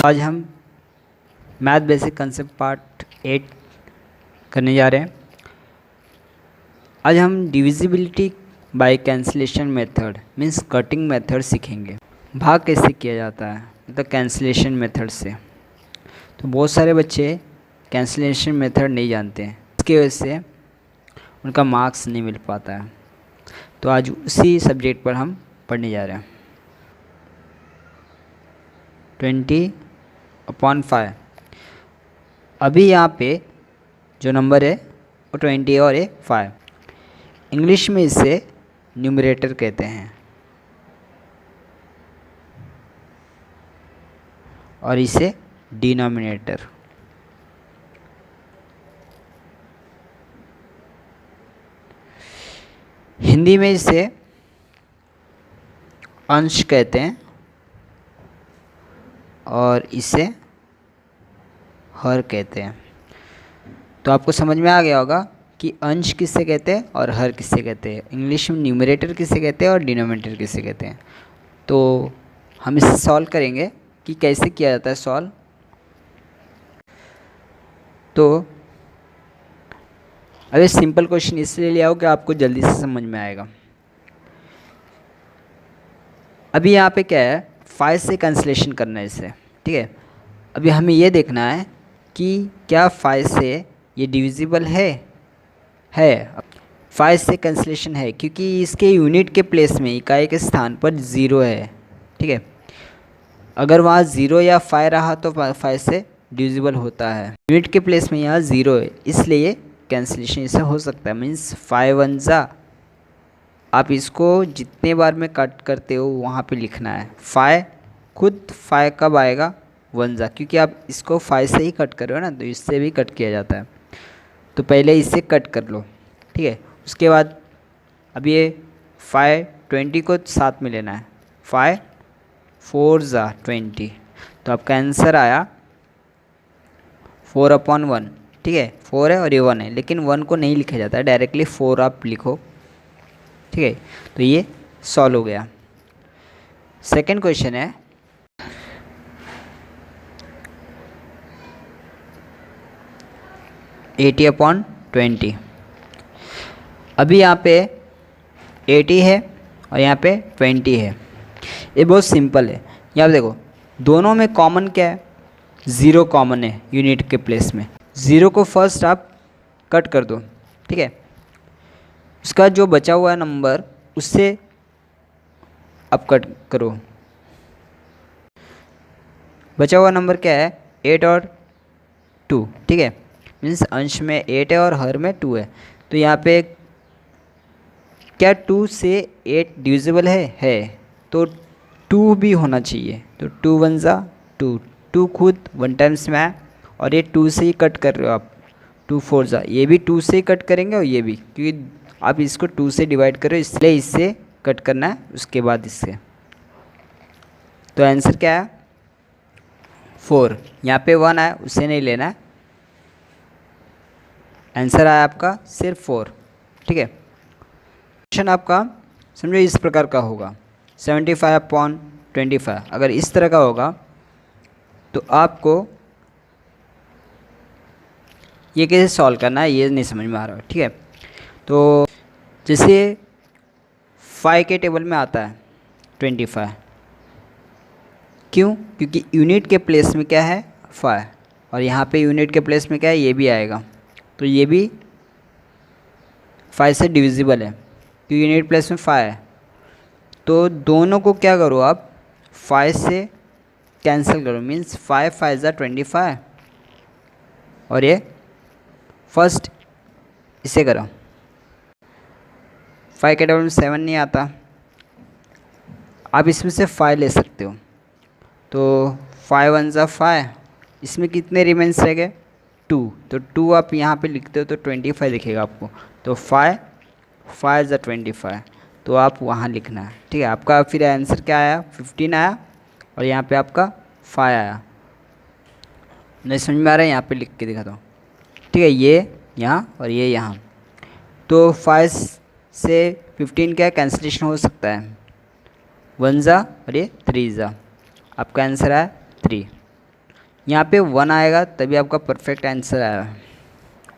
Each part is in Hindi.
आज हम मैथ बेसिक कंसेप्ट पार्ट 8 करने जा रहे हैं। आज हम divisibility bye cancellation method means cutting method सीखेंगे। भाग कैसे किया जाता है मतलब कैंसिलेशन मेथड से। तो बहुत सारे बच्चे कैंसिलेशन मेथड नहीं जानते हैं, इसकी वजह से उनका मार्क्स नहीं मिल पाता है। तो आज उसी सब्जेक्ट पर हम पढ़ने जा रहे हैं। 20/5 अभी यहाँ पे जो नंबर है वो 20 है और ये 5। इंग्लिश में इसे न्यूमरेटर कहते हैं और इसे डिनोमिनेटर। हिंदी में इसे अंश कहते हैं और इसे हर कहते हैं। तो आपको समझ में आ गया होगा कि अंश किससे कहते हैं और हर किससे कहते हैं। इंग्लिश में न्यूमरेटर किसे कहते हैं और डिनोमिनेटर किसे कहते हैं। तो हम इसे सॉल्व करेंगे कि कैसे किया जाता है सॉल्व। तो अब ये सिंपल क्वेश्चन इसलिए लिया हो कि आपको जल्दी से समझ में आएगा। अभी यहाँ पे क्या है, 5 से कैंसिलेशन करना है इसे, ठीक है। अभी हमें ये देखना है कि क्या 5 से ये डिविजिबल है 5 से कैंसिलेशन है, क्योंकि इसके यूनिट के प्लेस में इकाई के स्थान पर 0 है, ठीक है। अगर वहाँ 0 या 5 रहा तो 5 से डिविजिबल होता है। यूनिट के प्लेस में यहाँ 0 है, इसलिए कैंसिलेशन इससे हो सकता है। मीन्स 5 1 जा, आप इसको जितने बार में कट करते हो वहाँ पे लिखना है। 5 खुद 5 कब आएगा 1 जा, क्योंकि आप इसको 5 से ही कट कर रहे हो ना, तो इससे भी कट किया जाता है। तो पहले इससे कट कर लो, ठीक है। उसके बाद अब ये 5 20 को साथ में लेना है। 5 4 जा 20, तो आपका आंसर आया 4/1, ठीक है। 4 है और ये 1 है, लेकिन 1 को नहीं लिखा जाता है, डायरेक्टली 4 आप लिखो, ठीक है। तो ये सॉल्व हो गया। सेकंड क्वेश्चन है 80/20। अभी यहाँ पे 80 है और यहाँ पे 20 है। ये बहुत सिंपल है। यहाँ देखो दोनों में कॉमन क्या है, 0 कॉमन है यूनिट के प्लेस में। 0 को फर्स्ट आप कट कर दो, ठीक है। उसका जो बचा हुआ नंबर उससे आप कट करो। बचा हुआ नंबर क्या है 8 और 2, ठीक है। मीन्स अंश में 8 है और हर में 2 है। तो यहाँ पे क्या 2 से 8 डिविजिबल है तो 2 भी होना चाहिए। तो 2 1 जा 2 खुद 1 टाइम्स में है और ये 2 से ही कट कर रहे हो आप। 2 4 जा, ये भी 2 से ही कट करेंगे और ये भी, क्योंकि आप इसको 2 से डिवाइड करो, इसलिए इससे कट करना है, उसके बाद इससे। तो आंसर क्या है 4। यहाँ पे 1 आया, उसे नहीं लेना है। आंसर आया आपका सिर्फ 4, ठीक है। क्वेश्चन आपका समझो इस प्रकार का होगा 75/25। अगर इस तरह का होगा तो आपको ये कैसे सॉल्व करना है ये नहीं समझ में आ रहा है, ठीक है। तो जैसे 5 के टेबल में आता है 25, क्यों? क्योंकि यूनिट के प्लेस में क्या है 5 और यहाँ पे यूनिट के प्लेस में क्या है ये भी आएगा। तो ये भी 5 से डिविजिबल है क्योंकि यूनिट प्लेस में 5 है। तो दोनों को क्या करो आप 5 से कैंसिल करो। मीन्स 5 5 जा 25 और ये फर्स्ट इसे करो। 5 के टेबल में 7 नहीं आता, आप इसमें से 5 ले सकते हो। तो 5 1 जा 5, इसमें कितने रिमेंस रह गए 2। तो 2 आप यहाँ पे लिखते हो तो 25 दिखेगा आपको। तो 5 5 जा 25, तो आप वहाँ लिखना है, ठीक है। आपका फिर आंसर क्या आया 15 आया और यहाँ पे आपका 5 आया। नहीं समझ में आ रहा है, यहाँ पे लिख के दिखाता हूँ, ठीक है। ये यहाँ और ये यहाँ। तो 5 से 15 क्या कैंसिलेशन हो सकता है 1 जा और ये 3 जा। आपका आंसर है 3। यहाँ पे 1 आएगा तभी आपका परफेक्ट आंसर आएगा।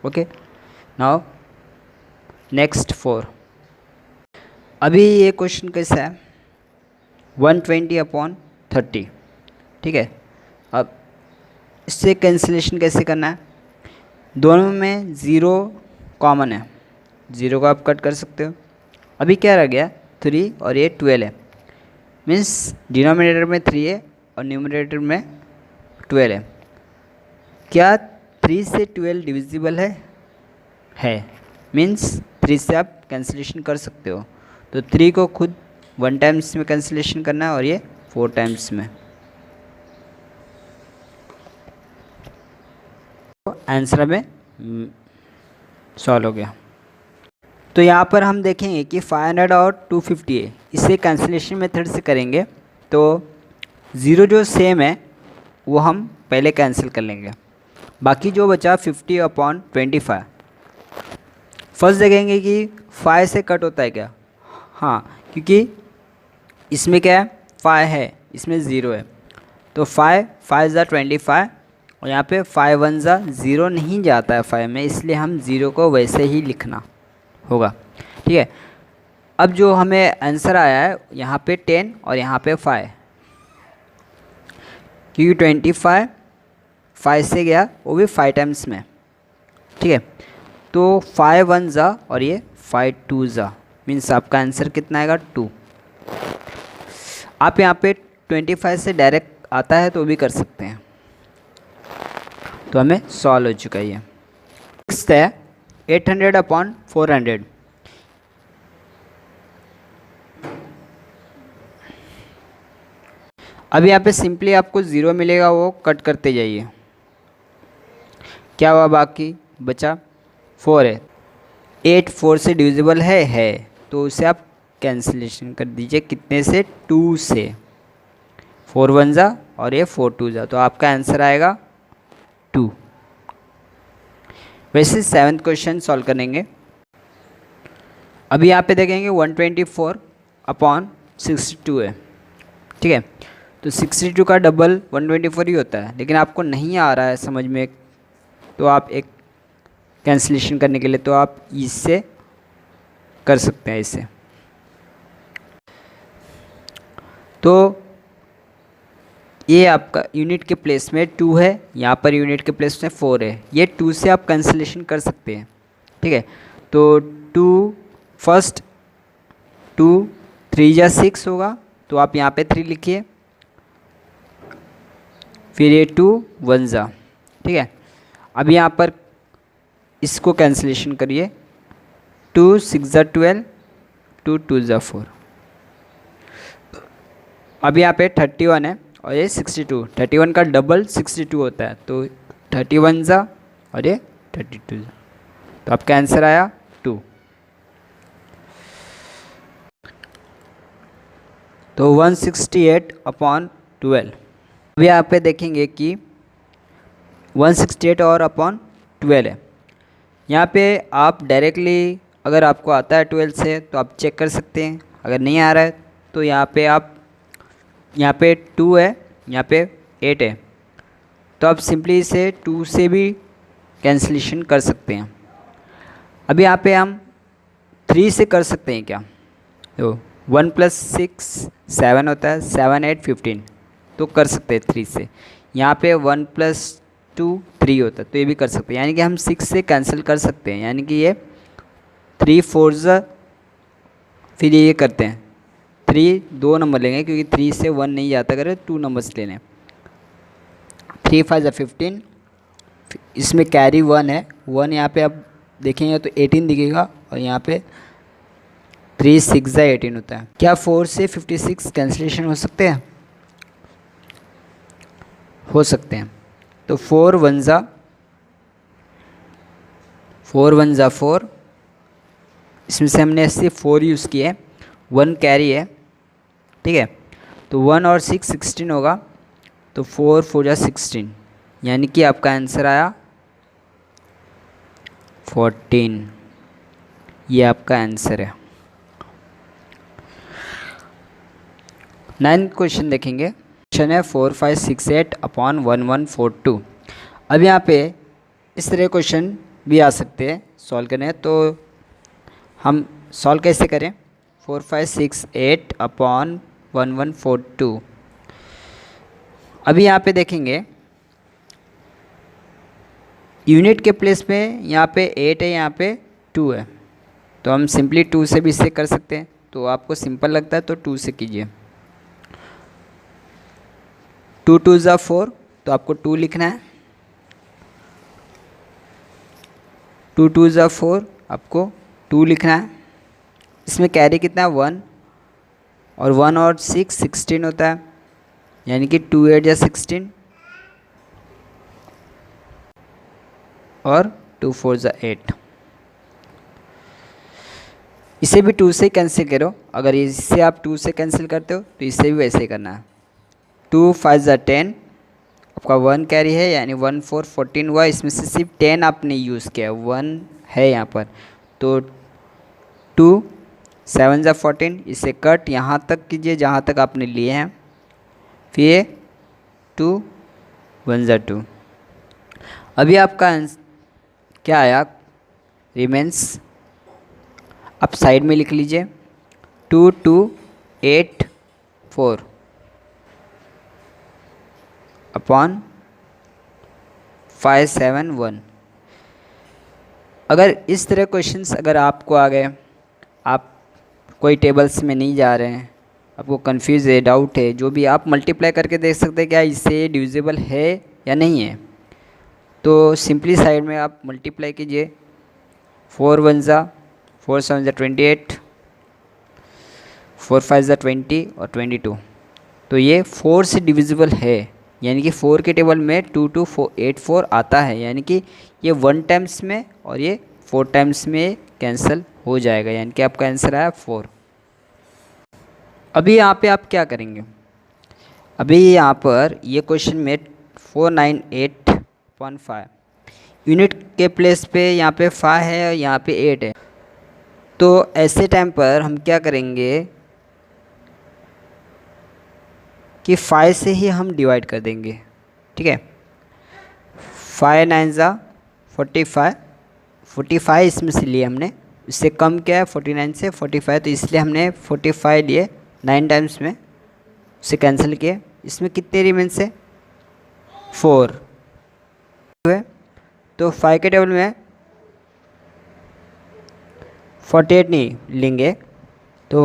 Okay, now next 4। अभी ये क्वेश्चन कैसा है, 120/30, ठीक है। अब इससे कैंसिलेशन कैसे करना है, दोनों में 0 कॉमन है, 0 को आप कट कर सकते हो। अभी क्या रह गया, 3 और ये 12 है, मीन्स डिनोमिनेटर में 3 है और न्यूमरेटर में 12 है। क्या 3 से 12 डिविजिबल है मीन्स 3 से आप कैंसिलेशन कर सकते हो। तो 3 को खुद 1 टाइम्स में कैंसिलेशन करना है और ये 4 टाइम्स में। तो आंसर में सॉल्व हो गया। तो यहाँ पर हम देखेंगे कि 500 और 250 है, इसे कैंसिलेशन मेथड से करेंगे तो 0 जो सेम है वो हम पहले कैंसिल कर लेंगे, बाकी जो बचा 50/25। फर्स्ट देखेंगे कि 5 से कट होता है क्या, हाँ, क्योंकि इसमें क्या है 5 है, इसमें 0 है, तो 5 × 25 और यहाँ पे 5 × 1 = 0 नहीं जाता है 5 में, इसलिए हम 0 को वैसे ही लिखना होगा, ठीक है। अब जो हमें आंसर आया है यहाँ पे 10 और यहाँ पे 5, क्योंकि 25 5 से गया वो भी 5 टाइम्स में, ठीक है। तो 5 × 1 = और ये 5 × 2 = मीन्स आपका आंसर कितना आएगा 2। आप यहाँ पे 25 से डायरेक्ट आता है तो भी कर सकते हैं। तो हमें सॉल्व हो चुका है ये। नेक्स्ट है 800/400। अब यहाँ पे सिंपली आपको 0 मिलेगा, वो कट करते जाइए। क्या हुआ, बाकी बचा 4 है। 8 4 से डिविजिबल है तो उसे आप कैंसिलेशन कर दीजिए, कितने से, 2 से। 4 × 1 = और ये 4 × 2 = तो आपका आंसर आएगा 2। वैसे 7th क्वेश्चन सॉल्व करेंगे। अभी यहाँ पे देखेंगे 124/62 है, ठीक है। तो 62 का डबल 124 ही होता है, लेकिन आपको नहीं आ रहा है समझ में, तो आप एक कैंसिलेशन करने के लिए तो आप इससे कर सकते हैं इसे। तो ये आपका यूनिट के प्लेस में 2 है, यहाँ पर यूनिट के प्लेस में 4 है, ये 2 से आप कैंसिलेशन कर सकते हैं, ठीक है। तो 2 फर्स्ट 2 3 × 6 होगा, तो आप यहाँ पे 3 लिखिए, फिर ये 2 1 = ठीक है। अब यहाँ पर इसको कैंसिलेशन करिए, 2 6 × 12, 2 2 × 4। अब यहाँ पे 31 है और ये 62, 31 का डबल 62 होता है, तो 31 × और ये 32 × तो आपका आंसर आया 2। तो 168/12। अब यहाँ पे देखेंगे कि 168 और /12 है। यहाँ पे आप डायरेक्टली अगर आपको आता है 12 से तो आप चेक कर सकते हैं, अगर नहीं आ रहा है तो यहाँ पे आप, यहाँ पे 2 है, यहाँ पे 8 है, तो आप सिंपली इसे 2 से भी कैंसिलेशन कर सकते हैं। अभी यहाँ पे हम 3 से कर सकते हैं क्या, तो 1 + 6 7 होता है, 7 8 15, तो कर सकते हैं 3 से। यहाँ पे 1 + 2 3 होता है, तो ये भी कर सकते हैं, यानी कि हम 6 से कैंसिल कर सकते हैं, यानी कि ये 3 4 ज़, फिर ये करते हैं 3 2 नंबर लेंगे, क्योंकि 3 से 1 नहीं जाता, करें 2 नंबर्स लेने, 3 5 = 15, इसमें कैरी 1 है, 1 यहाँ पे आप देखेंगे तो 18 दिखेगा, और यहाँ पे 3 6 × 18 होता है। क्या 4 से 56 कैंसिलेशन हो सकते हैं, हो सकते हैं। तो 4 1 = 4, इसमें से हमने सिर्फ 4 यूज़ किए, 1 कैरी है, ठीक है। तो 1 और 6 16 होगा, तो 4 4 = 16, यानी कि आपका आंसर आया 14। ये आपका आंसर है। 9th क्वेश्चन देखेंगे। क्वेश्चन है 4568 अपॉन 1142। अब यहाँ पे इस तरह क्वेश्चन भी आ सकते हैं सॉल्व करने, तो हम सॉल्व कैसे करें। 4568 अपॉन 1142। अभी यहाँ पे देखेंगे यूनिट के प्लेस में यहाँ पे 8 है, यहाँ पे 2 है, तो हम सिंपली 2 से भी इसे कर सकते हैं। तो आपको सिंपल लगता है तो 2 से कीजिए। 2 2 ज़ा 4, तो आपको 2 लिखना है। 2 2 ज़ा 4, आपको 2 लिखना है। इसमें कैरी कितना है 1, और 1 और 6 16 होता है, यानी कि 2 8 या 16, और 2 4 ज़ा 8। इसे भी 2 से कैंसिल करो। अगर इससे आप 2 से कैंसिल करते हो तो इससे भी वैसे ही करना है। 2 5 ज़ा 10, आपका 1 कैरी है, यानी 1 4 14 हुआ। इसमें से सिर्फ 10 आपने यूज़ किया, 1 है यहाँ पर। तो 2 7 ज़ा 14, इसे कट यहाँ तक कीजिए जहाँ तक आपने लिए हैं। फिर 2 1 ज़ा 2। अभी आपका क्या आया, रिमेंस, आप साइड में लिख लीजिए 2 2 8 4 अपॉन 5 7 1। अगर इस तरह क्वेश्चंस अगर आपको आ गए, आप कोई टेबल्स में नहीं जा रहे हैं, आपको कंफ्यूज है, डाउट है, जो भी, आप मल्टीप्लाई करके देख सकते हैं क्या इससे डिविजिबल है या नहीं है। तो सिंपली साइड में आप मल्टीप्लाई कीजिए। 4 1 ज़ा 4 7 ज़ा 28, 4 5 ज़ा 20 और 22। तो ये 4 से डिविजिबल है, यानी कि 4 के टेबल में 2 2 4 8 4 आता है, यानी कि ये 1 टाइम्स में और ये 4 टाइम्स में कैंसिल हो जाएगा, यानी कि आपका आंसर आया 4। अभी यहाँ पे आप क्या करेंगे, अभी यहाँ पर ये क्वेश्चन में 498.5 यूनिट के प्लेस पे यहाँ पे 5 है और यहाँ पे 8 है। तो ऐसे टाइम पर हम क्या करेंगे कि 5 से ही हम डिवाइड कर देंगे, ठीक है। 5 9 ज़ा 45, 45 इसमें से लिए हमने, इससे कम क्या है 49 से 45, तो इसलिए हमने 45 लिए 9 टाइम्स में, उसे कैंसिल किए। इसमें कितने रिमेंस है 4 हुए, तो 5 के टेबल में 48 नहीं लेंगे तो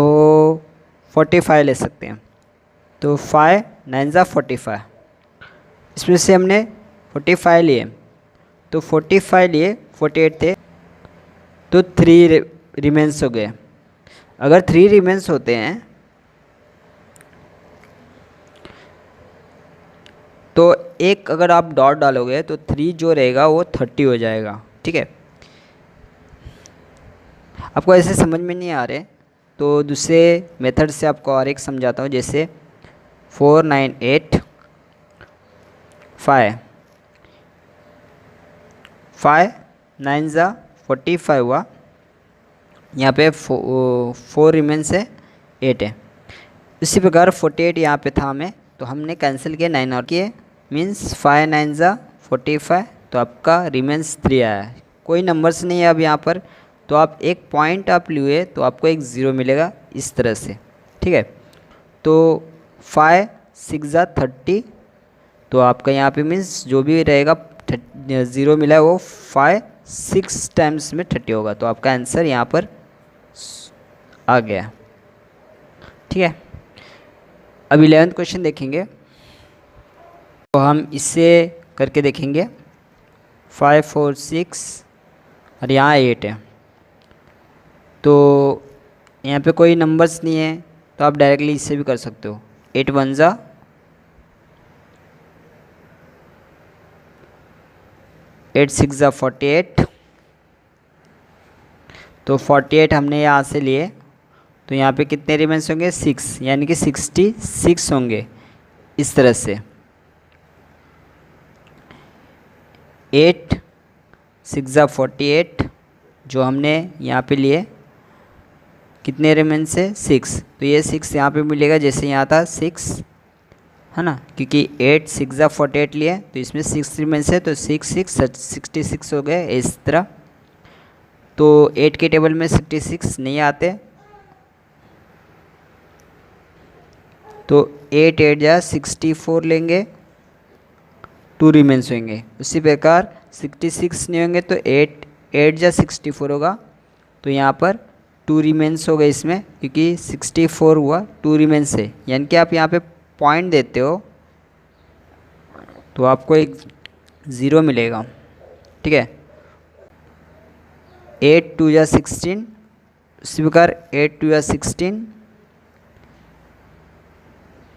45 ले सकते हैं। तो 5 9 ज़ा 45, इसमें से हमने 45 लिए, तो 45 लिए 48 थे, तो 3 रिमेंस हो गए। अगर 3 रिमेंस होते हैं तो एक अगर आप डॉट डालोगे तो 3 जो रहेगा वो 30 हो जाएगा, ठीक है। आपको ऐसे समझ में नहीं आ रहे तो दूसरे मेथड से आपको और एक समझाता हूँ। जैसे 498 5 5 9 ज़ा 45 हुआ, यहाँ पे 4 रिमेंस है 8 है। इसी प्रकार 48 यहाँ पे था हमें, तो हमने कैंसिल किया 9 और किए, मीन्स 5 9 ज़ा 45, तो आपका रिमेंस 3 आया है। कोई नंबर्स नहीं है अब यहाँ पर, तो आप एक पॉइंट आप लिए तो आपको एक 0 मिलेगा इस तरह से, ठीक है। तो 5 6 ज़ा 30, तो आपका यहाँ पे मीन्स जो भी रहेगा 0 मिला है वो 5 6 टाइम्स में 30 होगा, तो आपका आंसर यहाँ पर आ गया, ठीक है। अब 11th क्वेश्चन देखेंगे, तो हम इससे करके देखेंगे। 5 4 6 और यहाँ 8 है, तो यहाँ पे कोई नंबर्स नहीं है, तो आप डायरेक्टली इससे भी कर सकते हो। 8 1 ज़ा 8 6 ज़ा 48, तो 48 हमने यहाँ से लिए, तो यहाँ पे कितने रिमेंस होंगे 6, यानी कि 66 होंगे इस तरह से। 8 6 ज़ा 48 जो हमने यहाँ पे लिए, कितने रिमेंस है 6, तो ये 6 यहाँ पे मिलेगा, जैसे यहाँ था 6 है ना, क्योंकि 8 6 48 लिए तो इसमें 6 रिमेंस है, तो 6 6 66 हो गए इस तरह। तो 8 के टेबल में 66 नहीं आते, तो 8 8 जा 64 लेंगे, 2 रिमेंस होंगे। उसी प्रकार 66 नहीं होंगे तो 8 8 जा 64 होगा, तो यहाँ पर 2 रिमेंस हो गए इसमें, क्योंकि 64 हुआ 2 रिमेंस है। यानी कि आप यहाँ पे पॉइंट देते हो तो आपको एक 0 मिलेगा, ठीक है। 8 2 जा 16, उसी प्रकार 8 2 जा 16,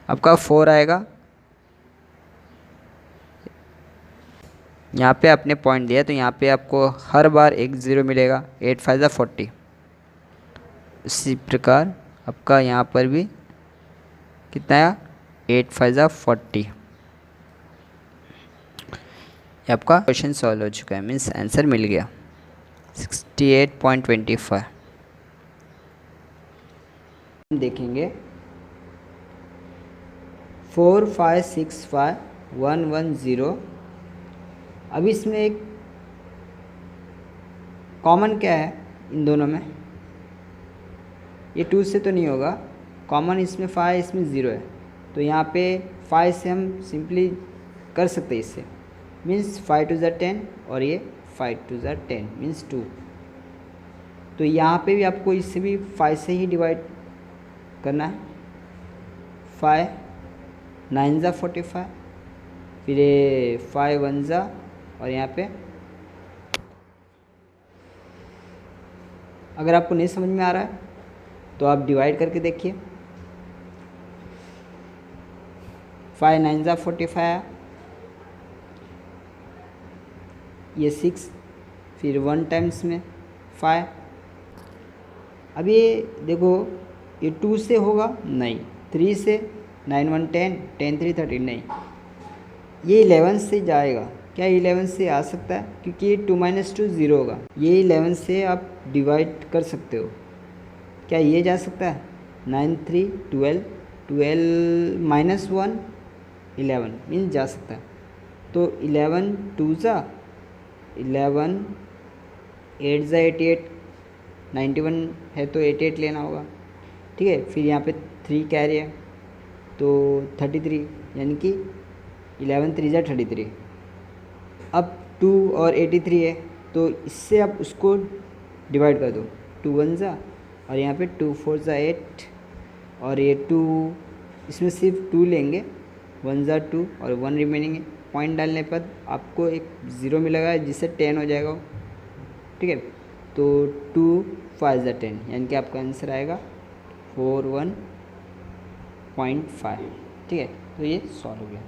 आपका 4 आएगा। यहाँ पे आपने पॉइंट दिया तो यहाँ पे आपको हर बार एक 0 मिलेगा। 8 5 जा 40, इसी प्रकार आपका यहाँ पर भी कितना आया, 8 5 जा 40। ये आपका क्वेश्चन सॉल्व हो चुका है, मीन्स आंसर मिल गया 68.25। देखेंगे 4 5 6 5 1 1 0। अब इसमें एक कॉमन क्या है इन दोनों में, ये 2 से तो नहीं होगा, कॉमन इसमें 5 इसमें 0 है, तो यहाँ पे 5 से हम सिंपली कर सकते हैं इससे, मीन्स 5 2 ज़ा 10 और ये 5 2 ज़ा 10 मीन्स 2। तो यहाँ पे भी आपको इससे भी 5 से ही डिवाइड करना है। 5 9 ज़ा 45, फिर ये 5 1 ज़ा, और यहाँ पे अगर आपको नहीं समझ में आ रहा है तो आप डिवाइड करके देखिए। 5 9 ज़ा 45 आया, ये 6, फिर 1 टाइम्स में 5। अब ये देखो ये 2 से होगा नहीं, 3 से, 9 1 10 10 3 13 नहीं, ये 11 से जाएगा। क्या 11 से आ सकता है, क्योंकि 2 - 2 0 होगा, ये 11 से आप डिवाइड कर सकते हो। क्या ये जा सकता है, 9 3 12 12 -1 11 मीन्स जा सकता है। तो 11 2 ज़ा 11, 8 ज़ा 88, 91 है तो 88 लेना होगा, ठीक है। फिर यहाँ पे 3 कैरी है तो 33, यानी कि 11 3 ज़ा 33। अब 2 और 83 है तो इससे आप उसको डिवाइड कर दो, 2 1 ज़ा, और यहाँ पे 2 4 ज़ा 8, और ये 2 इसमें सिर्फ 2 लेंगे, 1 ज़ा 2 और 1 रिमेनिंग है। पॉइंट डालने पर आपको एक 0 मिलेगा जिससे 10 हो जाएगा, ठीक है। तो 2 5 ज़ा 10, यानी कि आपका आंसर आएगा 41.5, ठीक है। तो ये सॉल्व हो गया।